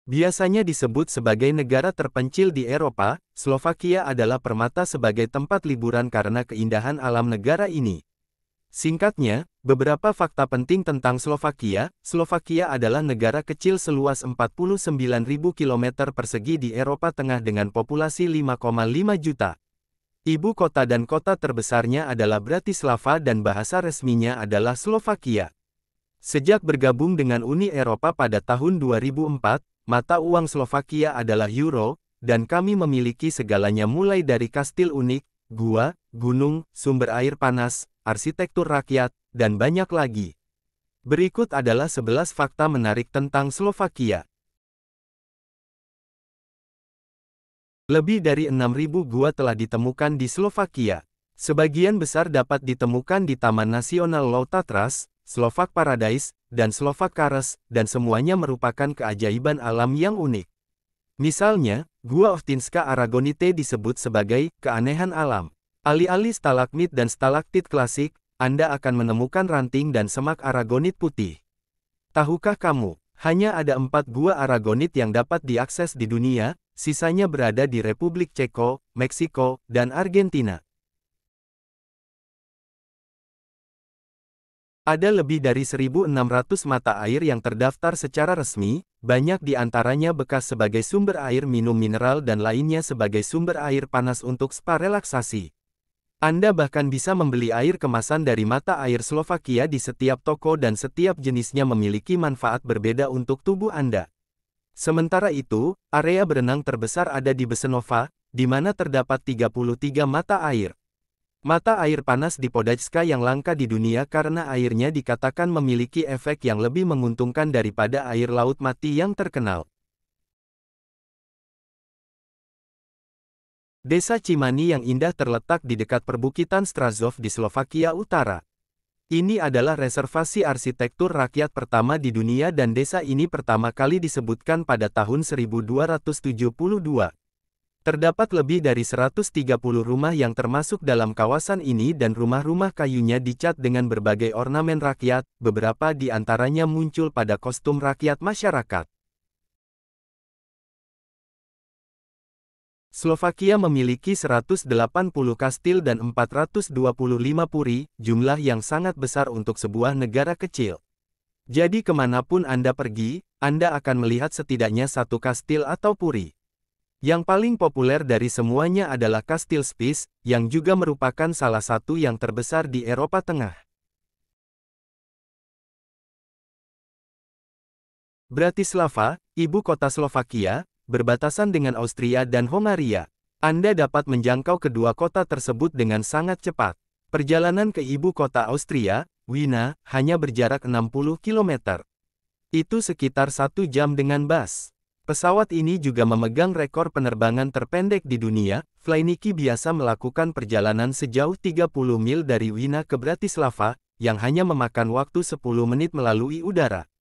Biasanya disebut sebagai negara terpencil di Eropa, Slovakia adalah permata sebagai tempat liburan karena keindahan alam negara ini. Singkatnya, beberapa fakta penting tentang Slovakia. Slovakia adalah negara kecil seluas 49.000 km persegi di Eropa Tengah dengan populasi 5,5 juta. Ibu kota dan kota terbesarnya adalah Bratislava dan bahasa resminya adalah Slovakia. Sejak bergabung dengan Uni Eropa pada tahun 2004, mata uang Slovakia adalah euro, dan kami memiliki segalanya mulai dari kastil unik, gua, gunung, sumber air panas, arsitektur rakyat, dan banyak lagi. Berikut adalah 11 fakta menarik tentang Slovakia. Lebih dari 6.000 gua telah ditemukan di Slovakia. Sebagian besar dapat ditemukan di Taman Nasional Lou Tatras, Slovak Paradise, dan Slovak Kares, dan semuanya merupakan keajaiban alam yang unik. Misalnya, Gua Ovtinska Aragonite disebut sebagai keanehan alam. Alih-alih stalagmit dan stalaktit klasik, Anda akan menemukan ranting dan semak aragonit putih. Tahukah kamu, hanya ada 4 gua aragonit yang dapat diakses di dunia, sisanya berada di Republik Ceko, Meksiko, dan Argentina. Ada lebih dari 1.600 mata air yang terdaftar secara resmi, banyak di antaranya bekas sebagai sumber air minum mineral dan lainnya sebagai sumber air panas untuk spa relaksasi. Anda bahkan bisa membeli air kemasan dari mata air Slovakia di setiap toko dan setiap jenisnya memiliki manfaat berbeda untuk tubuh Anda. Sementara itu, area berenang terbesar ada di Besenova, di mana terdapat 33 mata air. Mata air panas di Podajska yang langka di dunia karena airnya dikatakan memiliki efek yang lebih menguntungkan daripada air laut mati yang terkenal. Desa Cimani yang indah terletak di dekat perbukitan Strazov di Slovakia Utara. Ini adalah reservasi arsitektur rakyat pertama di dunia dan desa ini pertama kali disebutkan pada tahun 1272. Terdapat lebih dari 130 rumah yang termasuk dalam kawasan ini dan rumah-rumah kayunya dicat dengan berbagai ornamen rakyat, beberapa di antaranya muncul pada kostum rakyat masyarakat. Slovakia memiliki 180 kastil dan 425 puri, jumlah yang sangat besar untuk sebuah negara kecil. Jadi kemanapun Anda pergi, Anda akan melihat setidaknya satu kastil atau puri. Yang paling populer dari semuanya adalah Kastil Spiš, yang juga merupakan salah satu yang terbesar di Eropa Tengah. Bratislava, ibu kota Slovakia, berbatasan dengan Austria dan Hongaria. Anda dapat menjangkau kedua kota tersebut dengan sangat cepat. Perjalanan ke ibu kota Austria, Wina, hanya berjarak 60 km. Itu sekitar 1 jam dengan bus. Pesawat ini juga memegang rekor penerbangan terpendek di dunia. Flyniki biasa melakukan perjalanan sejauh 30 mil dari Wina ke Bratislava, yang hanya memakan waktu 10 menit melalui udara.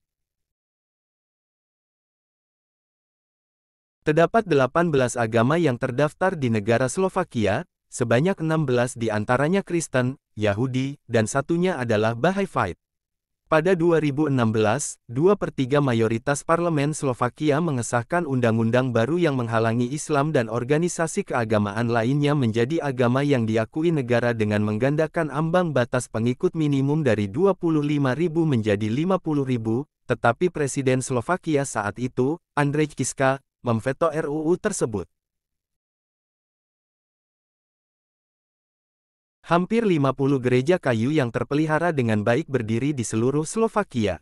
Terdapat 18 agama yang terdaftar di negara Slovakia, sebanyak 16 di antaranya Kristen, Yahudi, dan satunya adalah Baha'i. Pada 2016, 2/3 mayoritas parlemen Slovakia mengesahkan undang-undang baru yang menghalangi Islam dan organisasi keagamaan lainnya menjadi agama yang diakui negara dengan menggandakan ambang batas pengikut minimum dari 25.000 menjadi 50.000, tetapi Presiden Slovakia saat itu, Andrej Kiska, memveto RUU tersebut. Hampir 50 gereja kayu yang terpelihara dengan baik berdiri di seluruh Slovakia.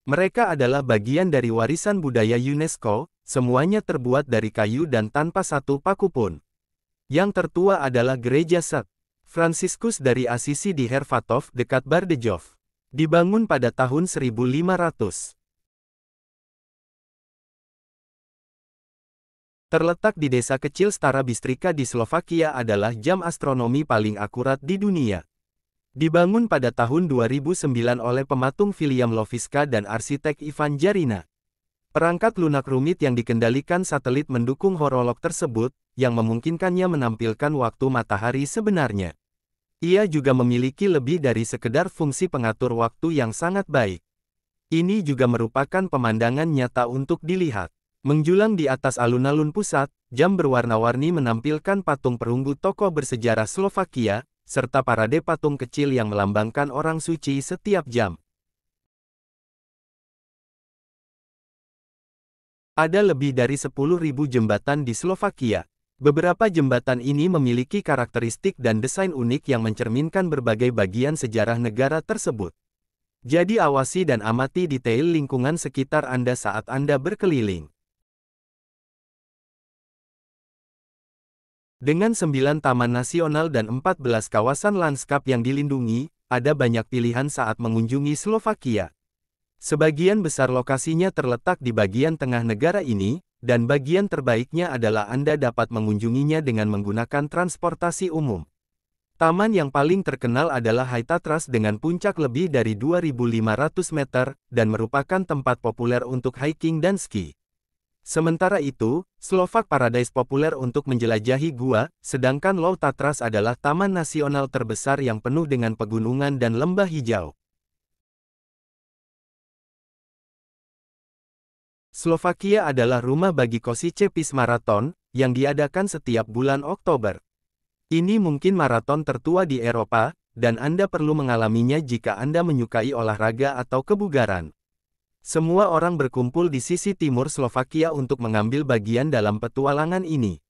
Mereka adalah bagian dari warisan budaya UNESCO, semuanya terbuat dari kayu dan tanpa satu paku pun. Yang tertua adalah Gereja St. Franciscus dari Asisi di Hervatov dekat Bardejov. Dibangun pada tahun 1500. Terletak di desa kecil Stara Bistrika di Slovakia adalah jam astronomi paling akurat di dunia. Dibangun pada tahun 2009 oleh pematung William Loviska dan arsitek Ivan Jarina. Perangkat lunak rumit yang dikendalikan satelit mendukung horolog tersebut, yang memungkinkannya menampilkan waktu matahari sebenarnya. Ia juga memiliki lebih dari sekedar fungsi pengatur waktu yang sangat baik. Ini juga merupakan pemandangan nyata untuk dilihat. Menjulang di atas alun-alun pusat, jam berwarna-warni menampilkan patung perunggu tokoh bersejarah Slovakia, serta parade patung kecil yang melambangkan orang suci setiap jam. Ada lebih dari 10.000 jembatan di Slovakia. Beberapa jembatan ini memiliki karakteristik dan desain unik yang mencerminkan berbagai bagian sejarah negara tersebut. Jadi awasi dan amati detail lingkungan sekitar Anda saat Anda berkeliling. Dengan 9 taman nasional dan 14 kawasan lanskap yang dilindungi, ada banyak pilihan saat mengunjungi Slovakia. Sebagian besar lokasinya terletak di bagian tengah negara ini, dan bagian terbaiknya adalah Anda dapat mengunjunginya dengan menggunakan transportasi umum. Taman yang paling terkenal adalah High Tatras dengan puncak lebih dari 2.500 meter, dan merupakan tempat populer untuk hiking dan ski. Sementara itu, Slovak Paradise populer untuk menjelajahi gua, sedangkan Low Tatras adalah taman nasional terbesar yang penuh dengan pegunungan dan lembah hijau. Slovakia adalah rumah bagi Košice Peace Marathon, yang diadakan setiap bulan Oktober. Ini mungkin maraton tertua di Eropa, dan Anda perlu mengalaminya jika Anda menyukai olahraga atau kebugaran. Semua orang berkumpul di sisi timur Slovakia untuk mengambil bagian dalam petualangan ini.